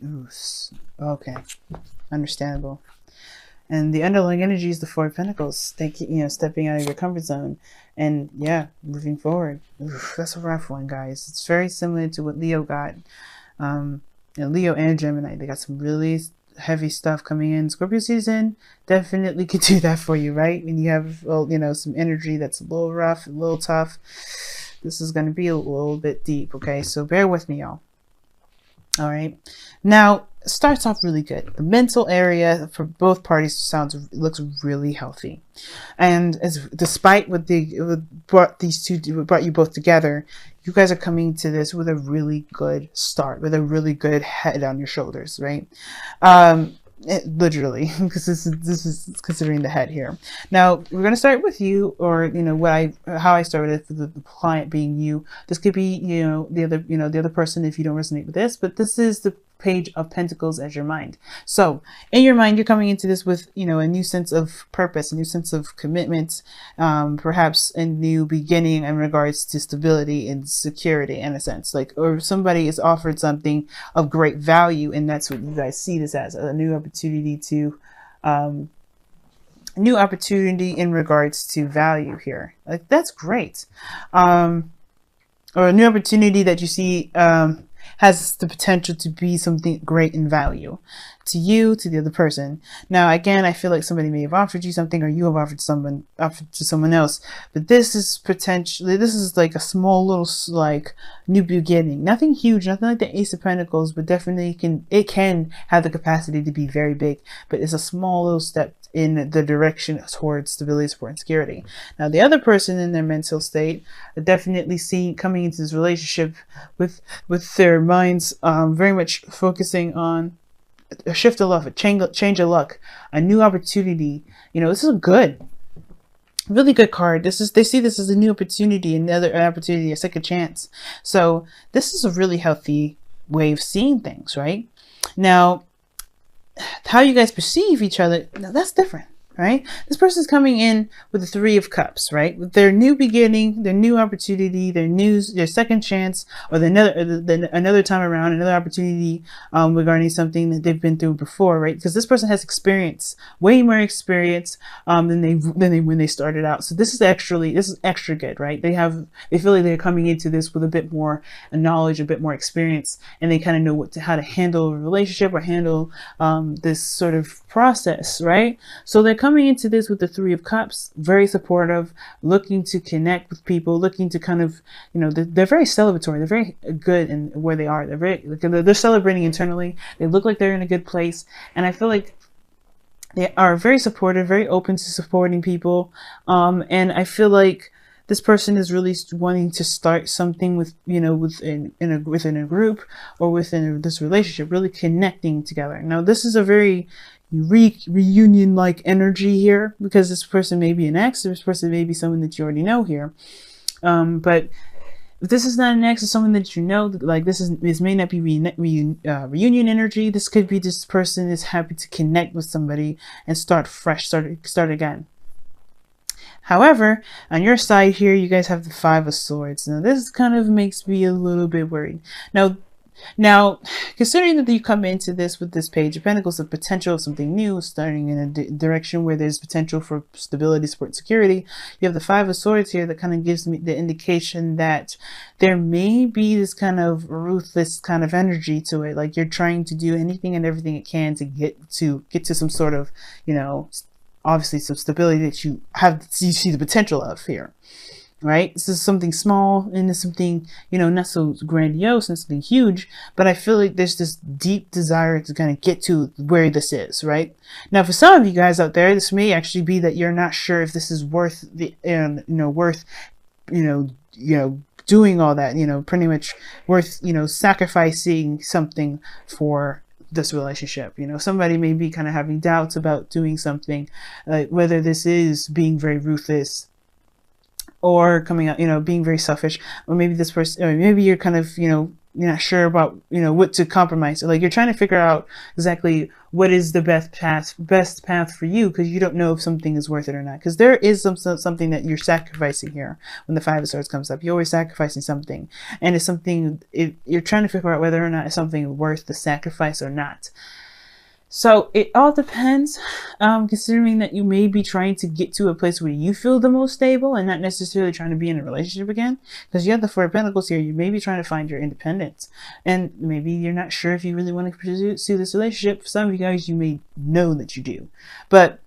Ooh, okay, understandable. And the underlying energy is the Four of Pentacles. Thank you, stepping out of your comfort zone and yeah, moving forward. Oof, that's a rough one, guys. It's very similar to what Leo got. Leo and Gemini, they got some really heavy stuff coming in. Scorpio season definitely could do that for you, right? When you have, well, some energy that's a little rough, a little tough. This is going to be a little bit deep, okay? So bear with me, y'all. All right. Now, it starts off really good. The mental area for both parties looks really healthy. And despite what brought you both together, you guys are coming to this with a really good start, with a really good head on your shoulders, right? Literally, because this is considering the head here. Now we're going to start with you, or how I started with the client being you. This could be the other person if you don't resonate with this, but this is the Page of Pentacles as your mind. So in your mind, you're coming into this with a new sense of purpose, a new sense of commitment, perhaps a new beginning in regards to stability and security, in a sense, or somebody is offered something of great value, and that's what you guys see this as, a new opportunity to new opportunity in regards to value here. That's great. Or a new opportunity that you see has the potential to be something great in value to you, to the other person. Now, again, I feel like somebody may have offered you something, or you have offered to someone else, but this is like a small little new beginning. Nothing huge, nothing like the Ace of Pentacles, but definitely it can have the capacity to be very big, but it's a small little step in the direction towards stability, support, and security. Now, the other person in their mental state are definitely coming into this relationship with their minds very much focusing on a shift of love, a change of luck, a new opportunity. This is a really good card. They see this as a new opportunity, another opportunity, a second chance. So this is a really healthy way of seeing things, right? Now, how you guys perceive each other, now that's different, right? This person's coming in with the Three of Cups, right? With their new beginning, their new opportunity, their second chance, or another time around, another opportunity regarding something that they've been through before, right? Because this person has experience, way more experience than when they started out. So this is extra good, right? They feel like they're coming into this with a bit more knowledge, a bit more experience, and they kind of know how to handle a relationship or handle this sort of process, right? So they're coming into this with the Three of Cups, very supportive, looking to connect with people, looking to kind of, they're very celebratory. They're very good in where they are. They're celebrating internally. They look like they're in a good place. And I feel like they are very supportive, very open to supporting people. And I feel like this person is really wanting to start something within a group or within this relationship, really connecting together. Now, this is a very reunion-like energy here, because this person may be an ex, this person may be someone that you already know here. But if this is not an ex, it's someone that you know, like this may not be reunion energy. This could be this person is happy to connect with somebody and start fresh, start again. However, on your side here, you guys have the Five of Swords. Now, this kind of makes me a little bit worried. Now, considering that you come into this with this Page of Pentacles, the potential of something new, starting in a direction where there's potential for stability, support, and security, you have the Five of Swords here that kind of gives me the indication that there may be this kind of ruthless kind of energy to it. Like you're trying to do anything and everything it can to get to some sort of, obviously some stability that you see the potential of here, right? This is something small and it's something, not so grandiose and something huge, but I feel like there's this deep desire to kind of get to where this is, right? Now, for some of you guys out there, this may actually be that you're not sure if this is worth doing all that, pretty much worth, sacrificing something for this relationship. Somebody may be kind of having doubts about doing something, whether this is being very ruthless or coming out, being very selfish, or maybe this person, or maybe you're kind of, you're not sure about, what to compromise. So, like, you're trying to figure out exactly what is the best path for you, because you don't know if something is worth it or not. Because there is something that you're sacrificing here. When the Five of Swords comes up, you're always sacrificing something, and it's something, you're trying to figure out whether or not it's something worth the sacrifice or not. So it all depends, considering that you may be trying to get to a place where you feel the most stable and not necessarily trying to be in a relationship again. Because you have the Four of Pentacles here, you may be trying to find your independence. And maybe you're not sure if you really want to pursue this relationship. For some of you guys, you may know that you do. But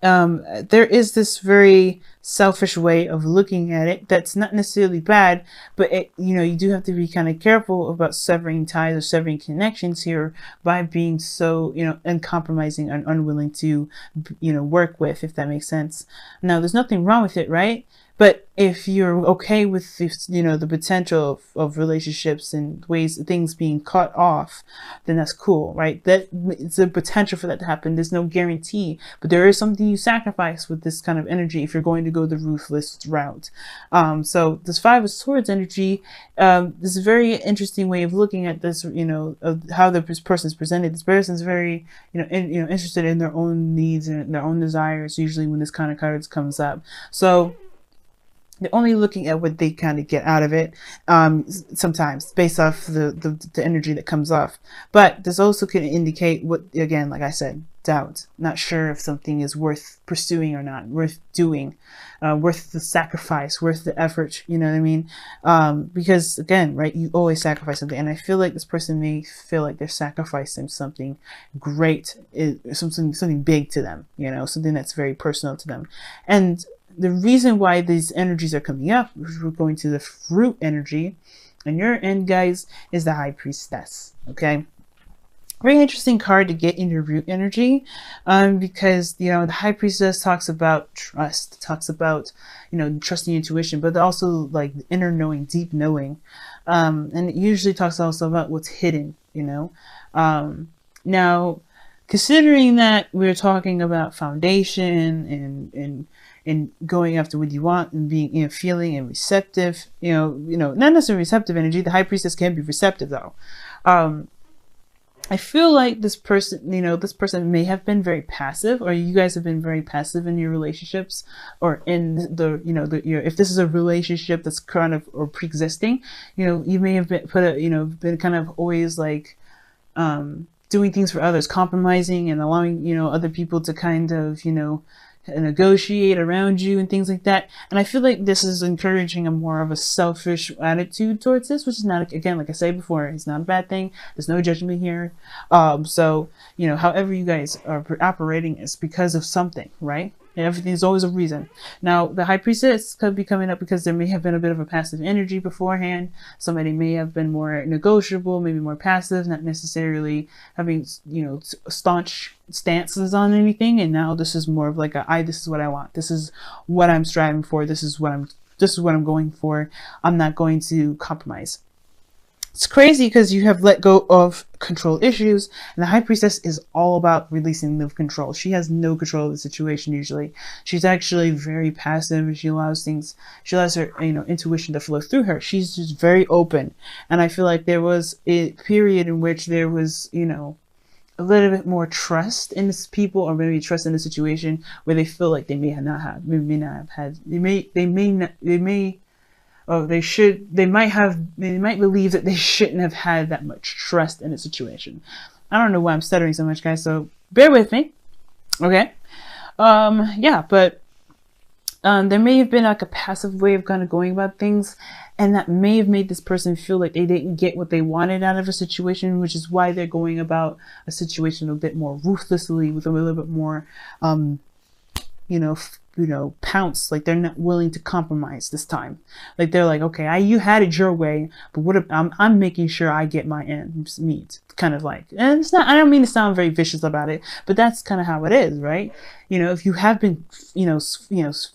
there is this very selfish way of looking at it that's not necessarily bad, but you do have to be kind of careful about severing ties or severing connections here by being so uncompromising and unwilling to work with, if that makes sense. Now, there's nothing wrong with it, right? But if you're okay with the potential of relationships and things being cut off, then that's cool, right? That it's a potential for that to happen. There's no guarantee, but there is something you sacrifice with this kind of energy if you're going to go the ruthless route. So this Five of Swords energy, this is a very interesting way of looking at this. Of how the person is presented. This person is very interested in their own needs and their own desires. Usually, when this kind of cards comes up, so they're only looking at what they kind of get out of it, sometimes based off the energy that comes off. But this also can indicate what, again, like I said, doubt, not sure if something is worth pursuing or not, worth doing, worth the sacrifice, worth the effort, you know what I mean? Because again, right, you always sacrifice something. And I feel like this person may feel like they're sacrificing something great, something big to them, something that's very personal to them. And the reason why these energies are coming up, we're going to the Fruit energy, and your end, guys, is the High Priestess. Okay, very interesting card to get in your Root energy, because the High Priestess talks about trust, talks about trusting intuition, but also like inner knowing, deep knowing, and it usually talks also about what's hidden. Now, considering that we're talking about foundation and going after what you want and being feeling and receptive, not necessarily receptive energy. The High Priestess can be receptive though. I feel like this person, this person may have been very passive, or you guys have been very passive in your relationships, or in if this is a relationship that's kind of or pre-existing, you may have been been kind of always like doing things for others, compromising and allowing other people to kind of negotiate around you and things like that. And I feel like this is encouraging a more of a selfish attitude towards this, which is not, again, like I said before, it's not a bad thing. There's no judgment here. So however you guys are operating is because of something, right? Everything's always a reason. Now, the High Priestess could be coming up because there may have been a bit of a passive energy beforehand. Somebody may have been more negotiable, maybe more passive, not necessarily having, staunch stances on anything. And now this is more of like this is what I want. This is what I'm striving for. This is what I'm going for. I'm not going to compromise. It's crazy because you have let go of control issues, and the High Priestess is all about releasing the control. She has no control of the situation usually. She's actually very passive, and she allows her intuition to flow through her. She's just very open, and I feel like there was a period in which there was a little bit more trust in this people, or maybe trust in the situation where they feel like they might believe that they shouldn't have had that much trust in a situation. I don't know why I'm stuttering so much, guys, so bear with me. Okay. Yeah, but there may have been like a passive way of kind of going about things, and that may have made this person feel like they didn't get what they wanted out of a situation, which is why they're going about a situation a bit more ruthlessly, with a little bit more pounce. Like, they're not willing to compromise this time. Like, they're like, okay, you had it your way, but what if I'm making sure I get my ends meet, kind of like. And it's not, I don't mean to sound very vicious about it, but that's kind of how it is, right? If you have been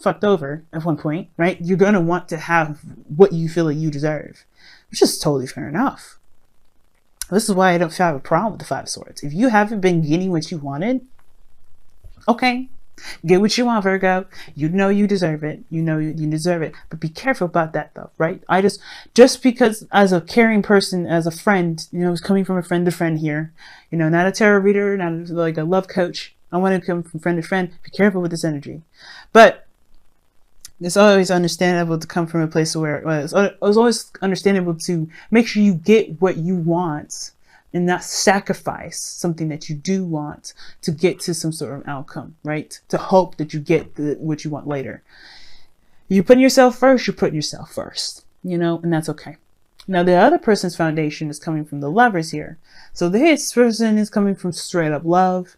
fucked over at one point, right, you're gonna want to have what you feel like you deserve, which is totally fair enough. This is why I don't have a problem with the Five of Swords. If you haven't been getting what you wanted, okay, Get what you want, Virgo. You know you deserve it. You know you deserve it. But be careful about that, though, right? Just because as a caring person, as a friend, it's coming from a friend to friend here. Not a tarot reader, not like a love coach. I want to come from friend to friend. Be careful with this energy. But it's always understandable to come from a place where it's always understandable to make sure you get what you want and not sacrifice something that you do want to get to some sort of outcome, right? To hope that you get what you want later. You putting yourself first, you're putting yourself first, and that's okay. Now, the other person's foundation is coming from the Lovers here. So this person is coming from straight up love,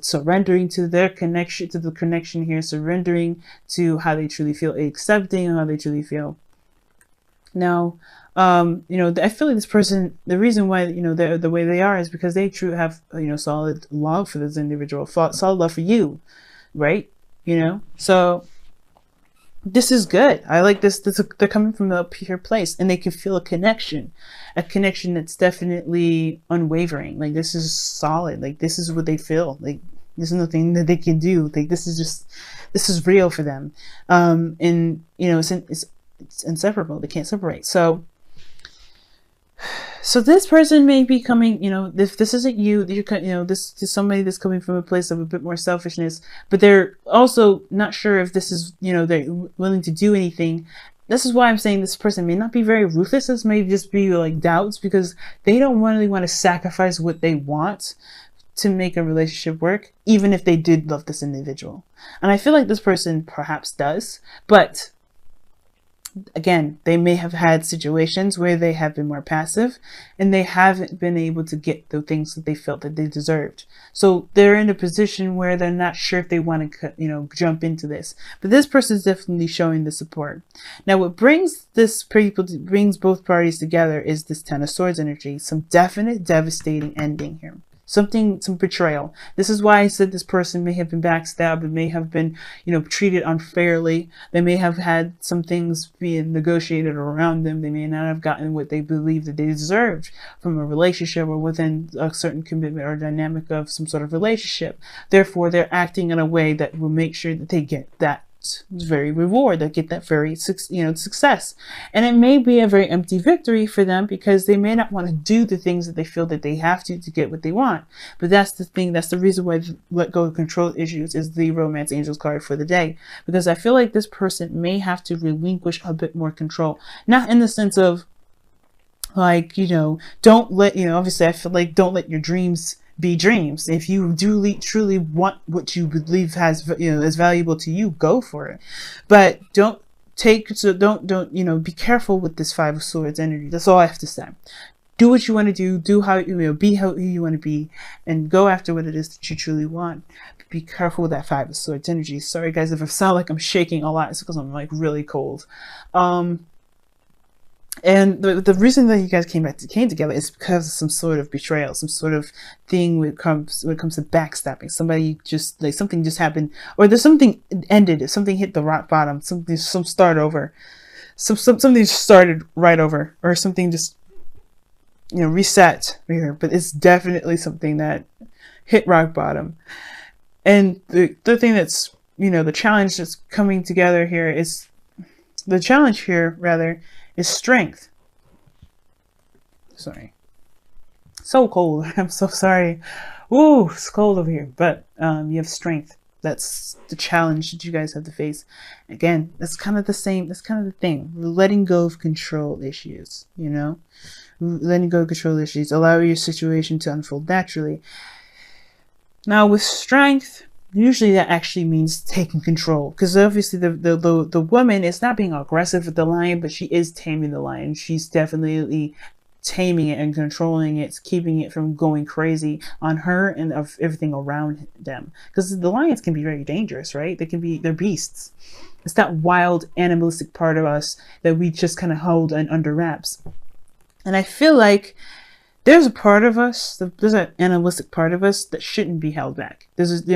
surrendering to their connection, to the connection here, surrendering to how they truly feel, accepting how they truly feel. Now, I feel like this person, the reason why, they're the way they are is because they truly have, solid love for this individual, solid love for you, right? So this is good. I like this. They're coming from a pure place and they can feel a connection that's definitely unwavering. Like, this is solid. Like, this is what they feel. Like, there's nothing that they can do. Like, this is real for them. And it's inseparable. They can't separate. So this person may be coming, if this isn't you, this is somebody that's coming from a place of a bit more selfishness, but they're also not sure if this is, they're willing to do anything. This is why I'm saying this person may not be very ruthless. This may just be like doubts because they don't really want to sacrifice what they want to make a relationship work, even if they did love this individual. And I feel like this person perhaps does, but again, they may have had situations where they have been more passive and they haven't been able to get the things that they felt that they deserved. So they're in a position where they're not sure if they want to, jump into this. But this person is definitely showing the support. Now, what brings both parties together is this Ten of Swords energy, some definite devastating ending here. Some betrayal. This is why I said this person may have been backstabbed and may have been, treated unfairly. They may have had some things being negotiated around them. They may not have gotten what they believed that they deserved from a relationship or within a certain commitment or dynamic of some sort of relationship. Therefore, they're acting in a way that will make sure that they get that very reward, they get that very success. And it may be a very empty victory for them because they may not want to do the things that they feel that they have to get what they want. But that's the thing, that's the reason why let go of control issues is the Romance Angels card for the day, because I feel like this person may have to relinquish a bit more control, not in the sense of like, don't let, obviously I feel like don't let your dreams be dreams. If you do truly want what you believe is valuable to you, go for it. But don't be careful with this Five of Swords energy. That's all I have to say. Do what you want to do how be how you want to be, and go after what it is that you truly want. But be careful with that Five of Swords energy. Sorry guys if I sound like I'm shaking a lot. It's because I'm like really cold. And the reason that you guys came together is because of some sort of betrayal, some sort of thing when it comes to backstabbing. Somebody just like something just happened, or there's something ended, something hit the rock bottom, something start over, something started right over, or something just reset here. But it's definitely something that hit rock bottom. And the thing that's the challenge that's coming together here is is strength. Sorry. So cold. I'm so sorry. Ooh, it's cold over here. But you have strength. That's the challenge that you guys have to face. Again, that's kind of the same. That's kind of the thing. We're letting go of control issues, letting go of control issues. Allow your situation to unfold naturally. Now with strength, usually that actually means taking control, because obviously the woman is not being aggressive with the lion, but she is taming the lion. She's definitely taming it and controlling it, keeping it from going crazy on her and of everything around them. Because the lions can be very dangerous, right? They're beasts. It's that wild animalistic part of us that we just kind of hold under wraps. And I feel like there's a part of us, there's an animalistic part of us that shouldn't be held back.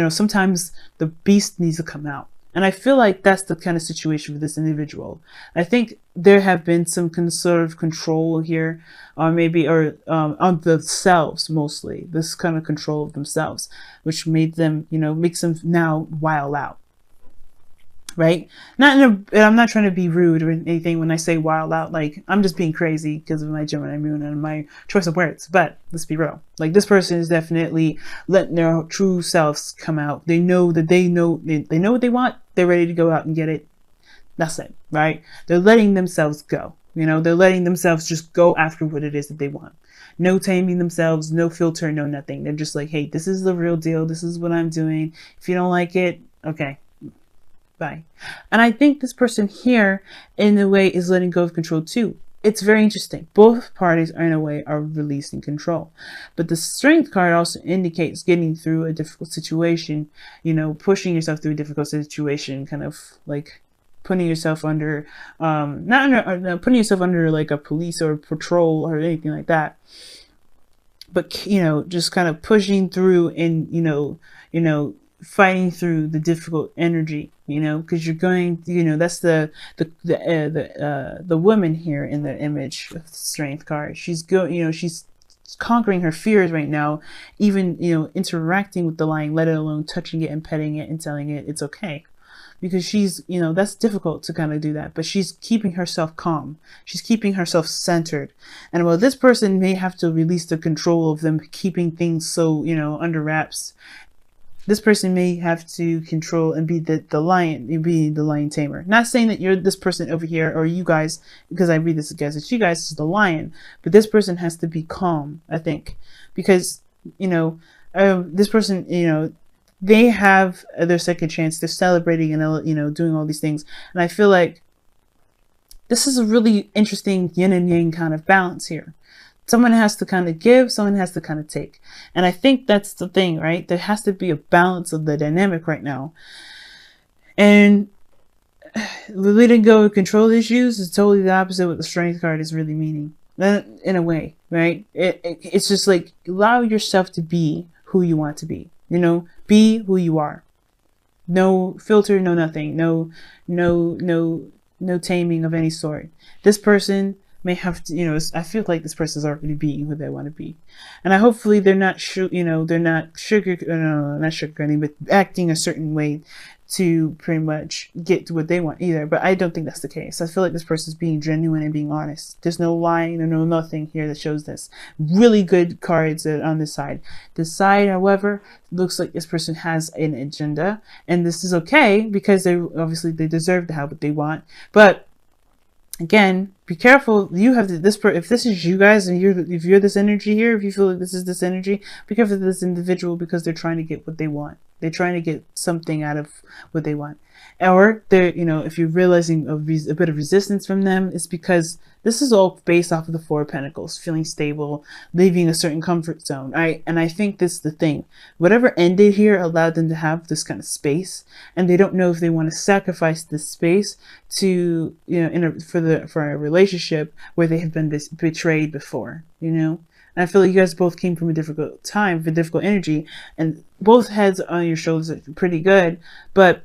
Sometimes the beast needs to come out. And I feel like that's the kind of situation for this individual. I think there have been some sort of control here, or maybe, or on themselves mostly, this kind of control of themselves, which made them, makes them now wild out. Right? I'm not trying to be rude or anything when I say wild out. Like, I'm just being crazy because of my Gemini moon and my choice of words. But let's be real. Like, this person is definitely letting their true selves come out. They know that they know what they want. They're ready to go out and get it. That's it, right? They're letting themselves go. They're letting themselves just go after what it is that they want. No taming themselves, no filter, no nothing. They're just like, hey, this is the real deal. This is what I'm doing. If you don't like it, okay. Bye. And I think this person here, in a way, is letting go of control too. It's very interesting. Both parties, in a way, are releasing control. But the Strength card also indicates getting through a difficult situation, pushing yourself through a difficult situation, kind of like putting yourself under, putting yourself under like a police or patrol or anything like that. But, just kind of pushing through and, fighting through the difficult energy, because you're going, that's the woman here in the image of the Strength card. She's she's conquering her fears right now, even, interacting with the lion, let alone touching it and petting it and telling it it's okay. Because she's, that's difficult to kind of do that, but she's keeping herself calm. She's keeping herself centered. And while this person may have to release the control of them keeping things so, under wraps, this person may have to control and be the lion, be the lion tamer. Not saying that you're this person over here or you guys, because I read this as you guys is the lion, but this person has to be calm, I think, because, this person, they have their second chance. They're celebrating and, doing all these things. And I feel like this is a really interesting yin and yang kind of balance here. Someone has to kind of give, someone has to kind of take. And I think that's the thing, right? There has to be a balance of the dynamic right now. And letting go of control issues is totally the opposite of what the Strength card is really meaning. In a way, right? It's just like, allow yourself to be who you want to be. Be who you are. No filter, no nothing. No taming of any sort. This person may have to, I feel like this person is already being who they want to be. And hopefully they're not, not sugarcoating, but acting a certain way to pretty much get to what they want either. But I don't think that's the case. I feel like this person is being genuine and being honest. There's no lying or no nothing here that shows this. Really good cards on this side. This side, however, looks like this person has an agenda, and this is okay because they deserve to have what they want. But again, be careful. You have this. If this is you guys, and if you're this energy here, if you feel like this is this energy, be careful of this individual because they're trying to get what they want. They're trying to get something out of what they want. Or they're, if you're realizing a bit of resistance from them, it's because this is all based off of the Four of Pentacles, feeling stable, leaving a certain comfort zone. And I think this is the thing. Whatever ended here allowed them to have this kind of space, and they don't know if they want to sacrifice this space to, for a relationship where they have been betrayed before, And I feel like you guys both came from a difficult time, with difficult energy, and both heads on your shoulders are pretty good, but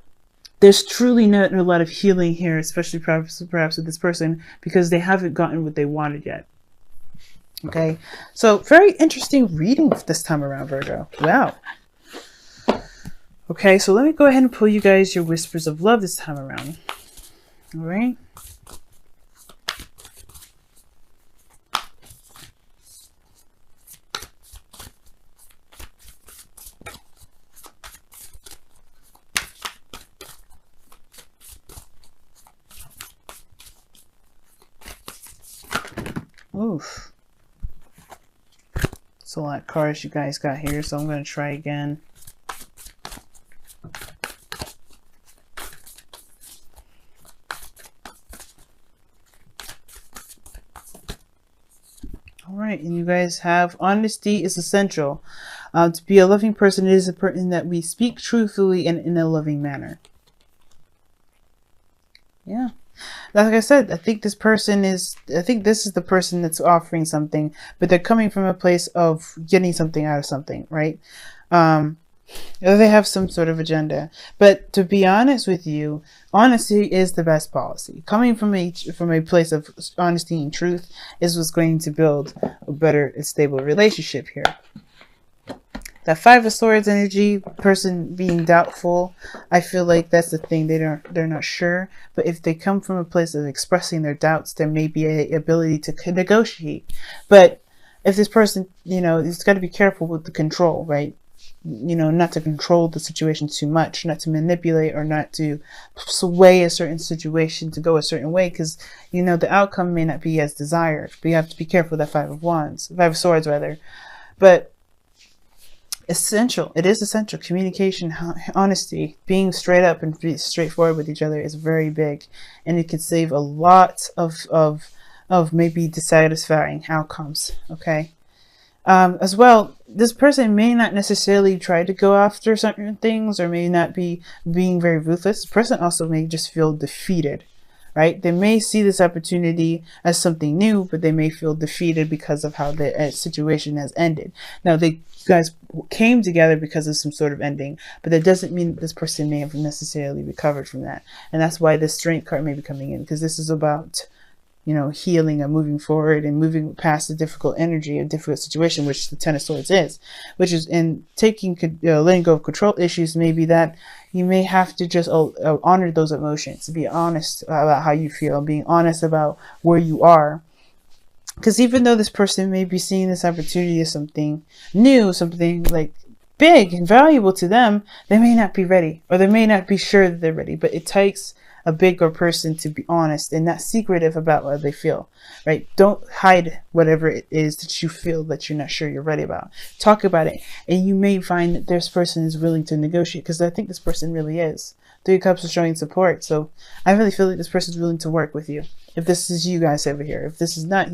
there's truly not a lot of healing here, especially perhaps with this person, because they haven't gotten what they wanted yet. Okay, so very interesting reading this time around, Virgo. Wow. Okay, so let me go ahead and pull you guys your whispers of love this time around. All right. Oof. It's a lot of cards you guys got here, so I'm going to try again. Alright, and you guys have honesty is essential. To be a loving person, it is a person that we speak truthfully and in a loving manner. Yeah. Like I said, I think this is the person that's offering something, but they're coming from a place of getting something out of something, right? Or they have some sort of agenda. But to be honest with you, honesty is the best policy. Coming from a place of honesty and truth is what's going to build a better and stable relationship here. That Five of Swords energy, person being doubtful, I feel like that's the thing. They're not sure. But if they come from a place of expressing their doubts, there may be a ability to negotiate. But if this person, it's got to be careful with the control, right? Not to control the situation too much, not to manipulate or not to sway a certain situation to go a certain way, because the outcome may not be as desired. But you have to be careful with that Five of Swords rather. But it is essential. Communication, honesty, being straight up and be straightforward with each other is very big, and it can save a lot of maybe dissatisfying outcomes. Okay. As well, this person may not necessarily try to go after certain things, or may not be being very ruthless. This person also may just feel defeated, right? They may see this opportunity as something new, but they may feel defeated because of how the situation has ended. Now, you guys came together because of some sort of ending, but that doesn't mean that this person may have necessarily recovered from that. And that's why the Strength card may be coming in, because this is about healing and moving forward and moving past the difficult energy, a difficult situation, which the Ten of Swords is, which is in taking, letting go of control issues. Maybe that you may have to just honor those emotions, be honest about how you feel, being honest about where you are. Because even though this person may be seeing this opportunity as something new, something like big and valuable to them, they may not be ready, or they may not be sure that they're ready. But it takes a bigger person to be honest and not secretive about what they feel, right? Don't hide whatever it is that you feel that you're not sure you're ready about. Talk about it, and you may find that this person is willing to negotiate, because I think this person really is. Three of Cups is showing support, so I really feel like this person is willing to work with you. If this is you guys over here, if this is not,